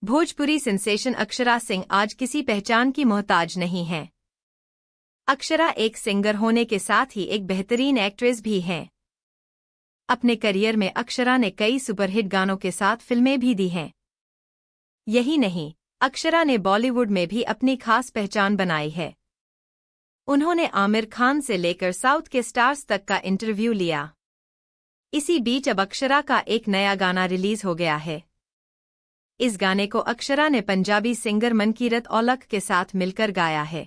Bhojpuri sensation Akshara Singh आज किसी पहचान की मोहताज नहीं हैं। अक्षरा एक सिंगर होने के साथ ही एक बेहतरीन एक्ट्रेस भी हैं। अपने करियर में अक्षरा ने कई सुपरहिट गानों के साथ फिल्में भी दी हैं। यही नहीं, अक्षरा ने बॉलीवुड में भी अपनी खास पहचान बनाई है। उन्होंने आमिर खान से लेकर साउथ के स्टार्स तक का इंटरव्यू लिया। इसी बीच अब अक्षरा का एक नया गाना रिलीज हो गया है। इस गाने को अक्षरा ने पंजाबी सिंगर मनकीरत औलख के साथ मिलकर गाया है।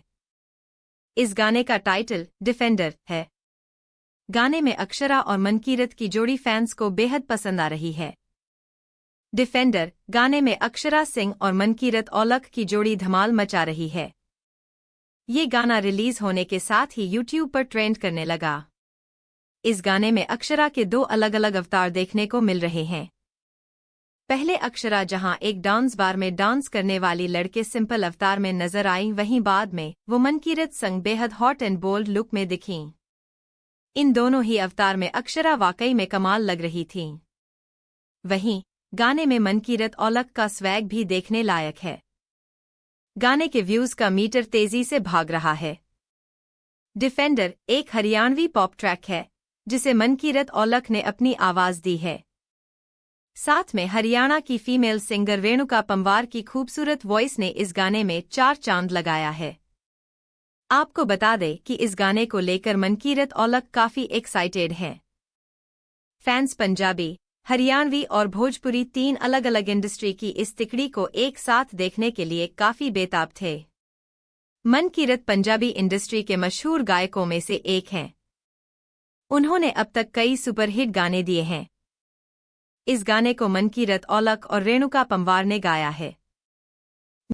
इस गाने का टाइटल डिफेंडर है। गाने में अक्षरा और मनकीरत की जोड़ी फैंस को बेहद पसंद आ रही है। डिफेंडर गाने में अक्षरा सिंह और मनकीरत औलख की जोड़ी धमाल मचा रही है। ये गाना रिलीज होने के साथ ही यूट्यूब पर ट्रेंड करने लगा। इस गाने में अक्षरा के दो अलग अलग अवतार देखने को मिल रहे हैं। पहले अक्षरा जहां एक डांस बार में डांस करने वाली लड़के सिंपल अवतार में नजर आई, वहीं बाद में वो मनकीरत संग बेहद हॉट एंड बोल्ड लुक में दिखीं। इन दोनों ही अवतार में अक्षरा वाकई में कमाल लग रही थीं। वहीं गाने में मनकीरत औलख का स्वैग भी देखने लायक है। गाने के व्यूज का मीटर तेजी से भाग रहा है। डिफेंडर एक हरियाणवी पॉप ट्रैक है जिसे मनकीरत औलख ने अपनी आवाज दी है। साथ में हरियाणा की फीमेल सिंगर रेणुका पंवार की खूबसूरत वॉइस ने इस गाने में 4 चांद लगाया है। आपको बता दें कि इस गाने को लेकर मनकीरत औलख काफी एक्साइटेड हैं। फैंस पंजाबी, हरियाणवी और भोजपुरी 3 अलग अलग इंडस्ट्री की इस तिकड़ी को एक साथ देखने के लिए काफी बेताब थे। मनकीरत पंजाबी इंडस्ट्री के मशहूर गायकों में से एक हैं। उन्होंने अब तक कई सुपरहिट गाने दिए हैं। इस गाने को मनकीरत औलख और रेणुका पंवार ने गाया है।